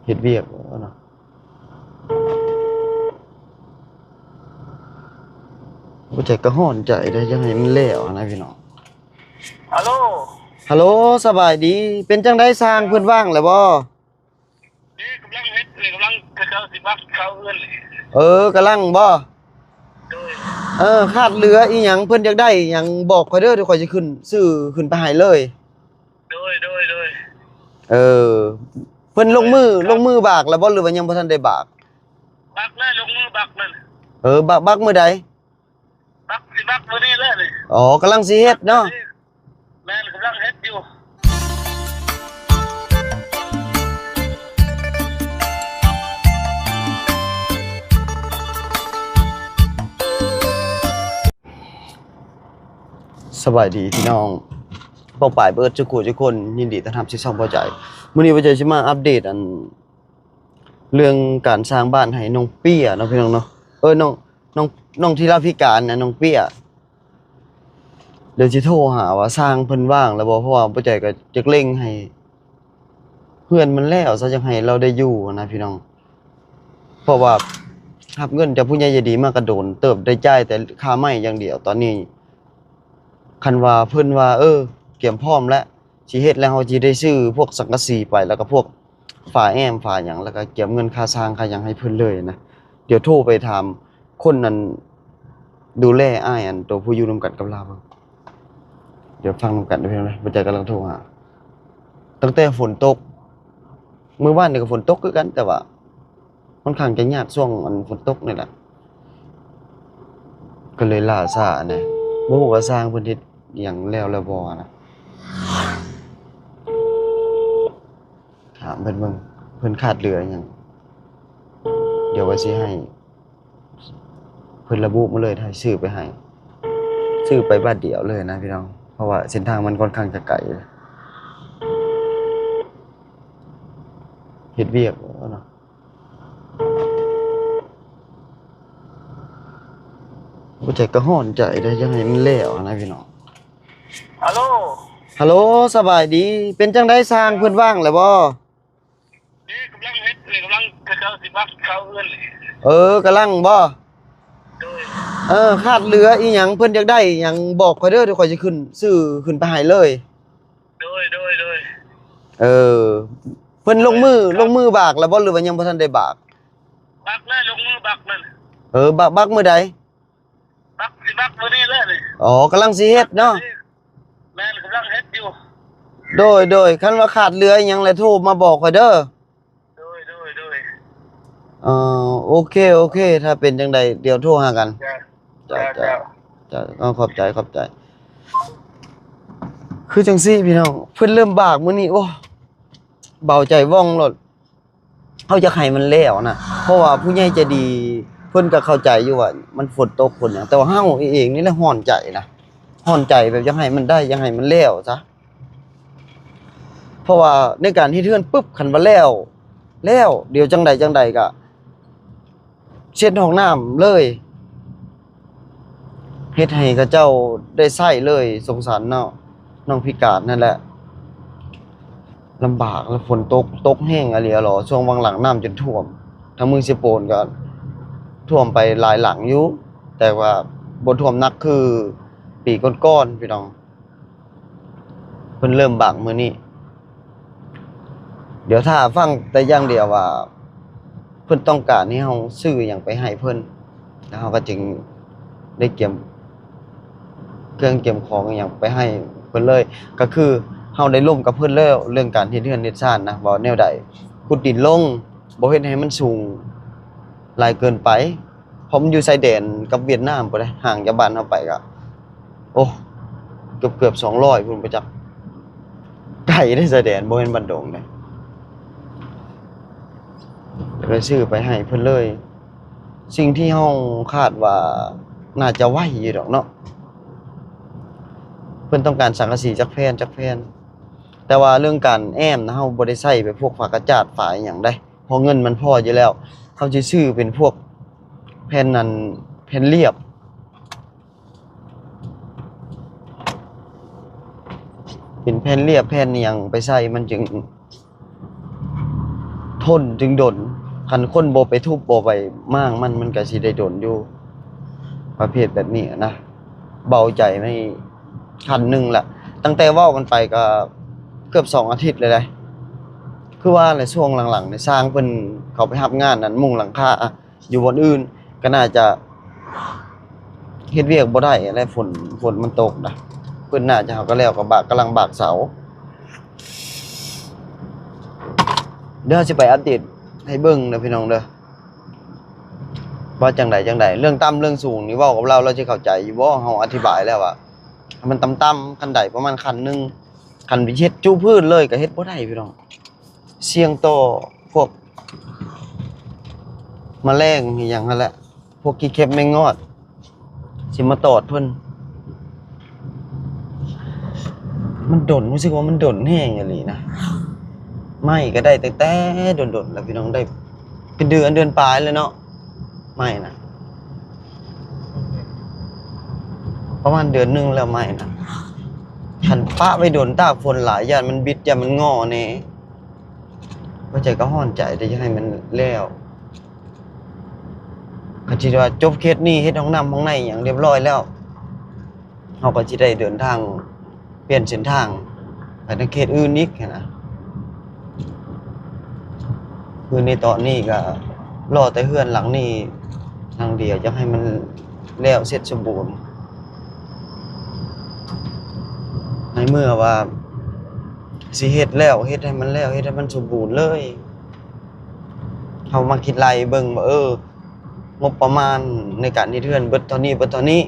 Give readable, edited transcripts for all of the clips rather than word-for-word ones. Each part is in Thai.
เฮ็ดเวียกเนาะบ่ใจก็ร้อนใจได้จังให้มันแล้วนะพี่น้องฮัลโหลฮัลโหลสบายดีเป็นจังได๋สร้างเพิ่นว่างแล้วบ่นี่กำลังเฮ็ดเลยกำลังเขาสิบักเขาเอื้อนเลยกำลังบ่โดยขาดเหลืออีหยังเพิ่นอยากได้อีหยังบอกข้อยเด้อเดี๋ยวข้อยสิขึ้นซื้อขึ้นไปให้เลยโดยเออเพิ่นลงมือบากแล้วบ่หรือว่ายังบ่ทันได้บากบักเลยลงมือบักนั่นบักมื้อใดบักสิบักมื้อนี้เลยอ๋อกำลังสิเฮ็ดเนาะแม่นกำลังเฮ็ดอยู่สบายดีพี่น้องเป้าปลายเบิดทุกคนยินดีต้อนรับที่ช่องพอใจมื้อนี้พอใจสิมาอัปเดตเรื่องการสร้างบ้านให้น้องเปี้ยเนาะพี่น้องเนาะน้องที่รับพิการนะน้องเปี้ยเดี๋ยวสิโทรหาว่าสร้างเพิ่นว่างแล้วบ่เพราะว่าพอใจก็จักเร่งให้เพื่อนมันแล้วซะจังให้เราได้อยู่นะพี่น้องเพราะว่ารับเงินจากผู้ใหญ่ใจดีมากระโดนเติบได้จ่ายแต่ค่าไม้อย่างเดียวตอนนี้คันว่าเพิ่นว่าเตรียมพร้อมแล้วสิเฮ็ดแล้วเฮาสิได้ซื้อพวกสังกะสีไปแล้วก็พวกฝาแอมฝาหยังแล้วก็เก็บเงินค่าสร้างค่าหยังให้เพิ่นเลยนะเดี๋ยวโทรไปถามคนนั้นดูแลอ้ายตัวผู้อยู่ร่วมกันกับเราเบิ่งเดี๋ยวฟังนำกันเด้อพี่น้องนะบ่ใจกำลังโทรหาตั้งแต่ฝนตกมื้อวานนี่ก็ฝนตกคือกันแต่ว่าค่อนข้างจะยากช่วงฝนตกนี่แหละก็เลยล่าช้าแหน่บ่ฮู้ว่าสร้างเพิ่นเฮ็ดอิหยังแล้วบ่นะถามเพิ่นเบิ่งเพิ่นขาดเหลืออิหยังเดี๋ยวว่าสิให้เพิ่นระบุมาเลยถ้าให้ซื้อไปให้ซื้อไปบัดเดียวเลยนะพี่น้องเพราะว่าเส้นทางมันค่อนข้างจะไกลเฮ็ดเวียกเนาะบ่ใจก็ร้อนใจได้จังให้มันแล้วนะพี่น้องฮัลโหลฮัลโหลสบายดีเป็นจังได๋สร้างเพิ่นว่างแล้วบ่นี่กำลังเฮ็ดเลยกำลังเขาสิบักเขาเอื้อนเลยกำลังบ่โดยขาดเหลืออีหยังเพิ่นอยากได้อีหยังบอกข้อยเด้อเดี๋ยวข้อยสิขึ้นซื้อขึ้นไปให้เลยโดยเออเพิ่นลงมือบากแล้วบ่หรือว่ายังบ่ทันได้บากบักเลยลงมือบักนั่นบักมื้อใดบักสิบักมื้อนี้เลยกำลังสิเฮ็ดเนาะแม่นกำลังเฮ็ดอยู่โดยคันว่าขาดเหลืออีหยังแล้วโทรมาบอกข้อยเด้อโดยโอเคถ้าเป็นจังใดเดี๋ยวโทรหากันจ้าขอบใจคือจังซี่พี่น้องเพิ่นเริ่มบากมื้อนี้โอ้เบาใจว่องโลดเฮาอยากให้มันแล้วนะเพราะว่าผู้ใหญ่ใจดีเพิ่นก็เข้าใจอยู่ว่ามันฝนตกฝนหยังแต่ว่าเฮาเองนี่แหละร้อนใจนะร้อนใจแบบอยากให้มันได้อยากให้มันแล้วซะเพราะว่าในการเฮ็ดเรือนปึ๊บคันว่าแล้วเดี๋ยวจังใดก็เช็ดห้องน้ำเลยเฮ็ดให้เขาเจ้าได้ใช้เลยสงสารน้องพิการนั่นแหละลำบากแล้วฝนตกแห้งอะหลีอะหรอช่วงบางหลังน้ำจนท่วมทั้งเมืองสิโปนก็ท่วมไปหลายหลังอยู่แต่ว่าบ่ท่วมหนักคือปีก่อนๆพี่น้องเพิ่นเริ่มบากมื้อนี้เดี๋ยวถ้าฟังแต่อย่างเดียวว่าเพิ่นต้องการให้เฮาซื้อหยังไปให้เพิ่นแล้วเฮาก็จึงได้เก็บเครื่องเก็บของอิหยังไปให้เพิ่นเลยก็คือเฮาได้ร่วมกับเพิ่นแล้วเรื่องการเฮ็ดเรือนเฮ็ดชานนะว่าแนวใดขุดดินลงบ่เฮ็ดให้มันสูงหลายเกินไปเพราะมันอยู่ชายแดนกับเวียดนามพุ่นเด้ห่างจากบ้านเฮาไปก็โอ้เกือบ200พุ่นไปจักไกลเด้ชายแดนบ่แม่นบ้านดงเด้เลยซื้อไปให้เพิ่นเลยสิ่งที่เฮาคาดว่าน่าจะไหวอยู่ดอกเนาะเพิ่นต้องการสังกะสีจักแผ่นแต่ว่าเรื่องการแอมนะเฮาบ่ได้ใช้ไปพวกฝากระจาดฝาอิหยังได้เพราะเงินมันพออยู่แล้วเฮาสิซื้อเป็นพวกแผ่นนั้นแผ่นเรียบเป็นแผ่นเรียบแผ่นอิหยังไปใส่มันจึง ทนจึงดนคันคนบ่ไปทุบบ่ไปม้างมันก็สิได้ดนอยู่ประเภทแบบนี้นะเบาใจไม่คันหนึงล่ะตั้งแต่เว้ากันไปก็เกือบ2อาทิตย์เลยได้คือว่าในช่วงหลังๆนี่สร้างเพิ่นเขาไปรับงานนั้นมุงหลังคาอยู่บนอื่นก็น่าจะเฮ็ดเวียกบ่ได้และฝนมันตกนะเพิ่นน่าจะเขาก็แล้วก็กำลังบากเสาเดี๋ยวสิไปอัปเดตให้เบิ่งเด้อพี่น้องเด้อว่าจังใดเรื่องต่ำเรื่องสูงนี่เว้ากับเราสิเข้าใจอยู่บ่เฮาอธิบายแล้วว่ามันต่ำๆคันใดประมาณคันหนึงคันไปเฮ็ดจู้พื้นเลยก็เฮ็ดบ่ได้พี่น้องเสี่ยงต่อพวกแมลงอหยังนั่นแหละพวกขี้เข็บแมงงอดสิมาตอดเพิ่นมันดนรู้สึกว่ามันดนแห้งอีหลีนะไม่ก็ได้แต่ดนๆแล้วพี่น้องได้เป็นเดือนปลายแล้วเนาะไม่นะประมาณเดือนหนึงแล้วไม่นะคันปะไว้โดนตากฝนหลายย่านมันบิดย่านมันงอแน่ว่าใจก็ฮ้อนใจแต่จะให้มันแล้วก็สิว่าจบเคสนี้เฮ็ดห้องน้ำห้องในหยังเรียบร้อยแล้วเฮาก็สิได้เดินทางเปลี่ยนเส้นทางไปในเขตอื่นอีกหั้นนะคือในตอนนี้ก็รอแต่เฮือนหลังนี้หลังเดียวจะให้มันแล้วเสร็จสมบูรณ์ในเมื่อว่าสิเฮ็ดแล้วเฮ็ดให้มันแล้วเฮ็ดให้มันสมบูรณ์เลยเฮามาคิดไล่เบิ่งว่างบประมาณในการเฮ็ดเฮือนเบิดเท่านี้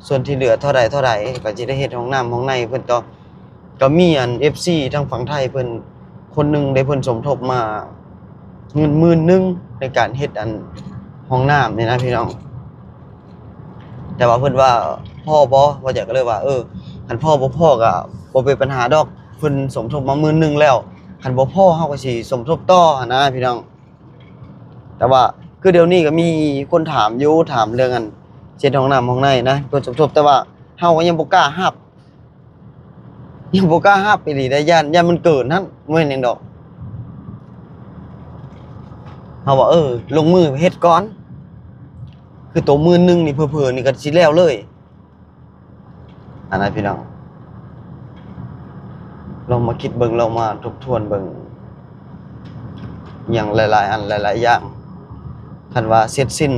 ส่วนที่เหลือเท่าใดก็สิได้เฮ็ดห้องน้ำห้องในเพิ่นก็มีFC ทางฝั่งไทยเพิ่นคนหนึงได้เพิ่นสมทบมาเงิน10,000ในการเฮ็ดห้องน้ำนี่นะพี่น้องแต่ว่าเพิ่นว่าพ่อบ่ว่าจะก็เลยว่าคันพ่อบ่พอก็บ่เป็นปัญหาดอกเพิ่นสมทบมา10,000แล้วคันบ่พอเฮาก็สิสมทบต่อหั้นนะพี่น้องแต่ว่าคือเดี๋ยวนี้ก็มีคนถามอยู่ถามเรื่องเฮ็ดห้องน้ำห้องในนะเพิ่นสมทบแต่ว่าเฮาก็ยังบ่กล้ารับอีหลีได้ย่านมันเกินนั้นบ่แม่นหยังดอกเฮาว่าลงมือเฮ็ดก่อนคือตัว10,000นี่เผลอๆนี่ก็สิแล้วเลยอันนั้นพี่น้องลองมาคิดเบิ่งลองมาทบทวนเบิ่งอย่างหลายๆอันหลายๆอย่างคันว่าเสร็จสิ้น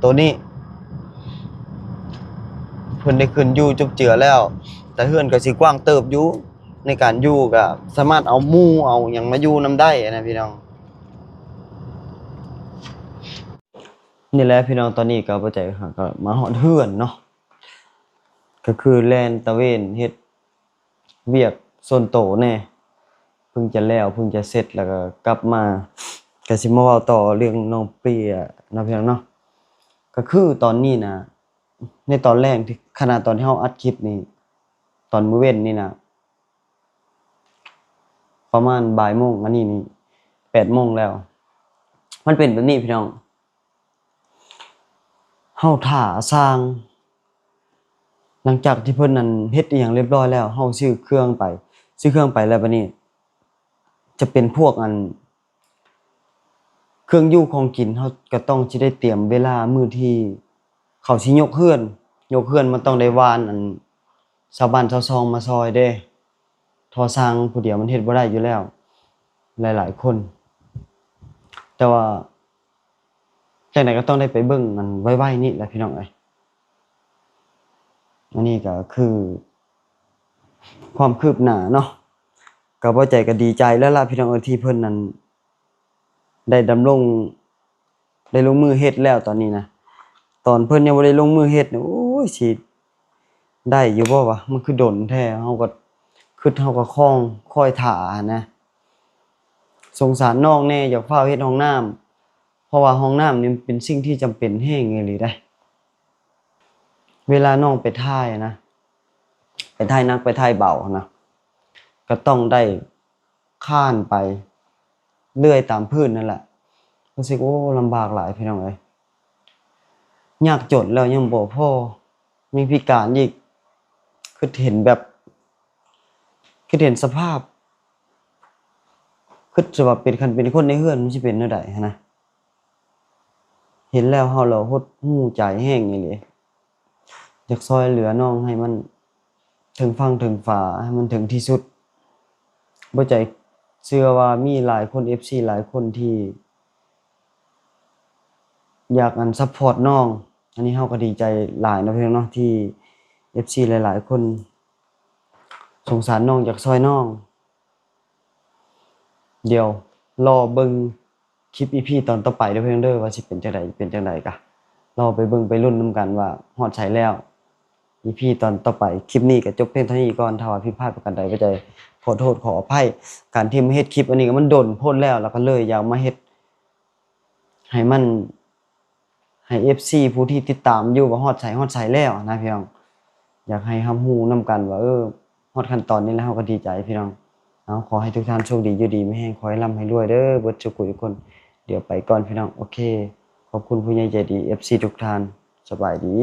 ตัวนี้เพิ่นได้ขึ้นอยู่จบเจือแล้วแต่เฮือนก็สิกว้างเติบอยู่ในการอยู่ก็สามารถเอาหมู่เอาหยังมาอยู่นํได้นะพี่น้องนี่แหละพี่น้องตอนนี้ก็บ่ใจก็มาฮอดเฮือนเนาะก็คือแล่นตะเวนเฮ็ดเวียกส่วนโตวแน่เพิ่งจะแล้วเพิ่งจะเสร็จแล้วก็กลับมาก็สิมาเว้าต่อเรื่องน้องเปียเนาะพี่น้องเนาะก็คือตอนนี้นะในตอนแรกที่ขณะตอนที่เฮาอัดคลิปนี่ตอนมื้อเว้นนี่นะประมาณบ่ายโมงอันนี้นี่8โมงแล้วมันเป็นแบบนี้พี่น้องเฮาท่าสร้างหลังจากที่เพิ่นนั้นเฮ็ดอิหยังเรียบร้อยแล้วเฮาซื้อเครื่องไปแล้วบัดนี้จะเป็นพวกเครื่องอยู่ของกินเฮาก็ต้องสิได้เตรียมเวลามื้อที่เขาสิยกเฮือนมันต้องได้วานชาวบ้านชาวซองมาซอยเด้ทอสร้างผู้เดียวมันเฮ็ดบ่ได้อยู่แล้วหลายๆคนแต่ว่าจังได๋ก็ต้องได้ไปเบิ่งไวๆนี่แหละพี่น้องเอ้ยอันนี้ก็คือความคืบหน้าเนาะก็บ่ใจก็ดีใจแล้วล่ะพี่น้องเอ้ยที่เพิ่นนั้นได้ลงมือเฮ็ดแล้วตอนนี้นะตอนเพิ่นยังบ่ได้ลงมือเฮ็ดนี่โอ้ยสิได้อยู่บ่วะมันคือดนแท้เฮาก็คอยท่านะสงสารน้องแน่อยากฟ้าวเฮ็ดห้องน้ำเพราะว่าห้องน้ำนี่มันเป็นสิ่งที่จำเป็นแรงอีหลีได้เวลาน้องไปถ่ายนะไปถ่ายหนักไปถ่ายเบานะก็ต้องได้ข้านไปเลื่อยตามพื้นนั่นแหละรู้สึกโอ้ลำบากหลายพี่น้องเอ้ยยากจนแล้วยังบ่พอยังพิการอีกคือเห็นสภาพ คิดซะว่าเป็นคันเป็นคนในเฮือนมันสิเป็นแนวใดหันนะเห็นแล้วเฮาแล้วหดหู่ใจแฮงอีหลีอยากช่วยเหลือน้องให้มันถึงฝั่งถึงฝาให้มันถึงที่สุดบ่ใจเชื่อว่ามีหลายคน FC หลายคนที่อยากซัปพอร์ตน้องอันนี้เฮาก็ดีใจหลายเนาะพี่น้องเนาะที่ FC หลายๆคนสงสารน้องอยากช่วยน้องเดี๋ยวรอเบิ่งคลิป EP ตอนต่อไปเด้อพี่น้องเด้อว่าสิเป็นจังใดกะรอไปเบิ่งไปลุ้นนํกันว่าฮอดไสแล้ว EP ตอนต่อไปคลิปนี้ก็จบเพียงเท่านี้ก่อนถ้าว่าผิดพลาดประการใดก็จะขอโทษขออภัยการที่มาเฮ็ดคลิปอันนี้ก็มันโดนโพดแล้วก็เลยอยากมาเฮ็ดให้มันให้ FC ผู้ที่ติดตามอยู่ว่าฮอดไสแล้วนะพี่น้องอยากให้รับรู้นํกันว่าฮอดขั้นตอนนี้แล้วเราก็ดีใจพี่น้องเอาขอให้ทุกท่านโชคดีอยู่ดีมีแรงขอให้ร่ำให้รวยเด้อเบิดทุกผู้ทุกคนเดี๋ยวไปก่อนพี่น้องโอเคขอบคุณผู้ใหญ่ใจดี FC ทุกท่านสบายดี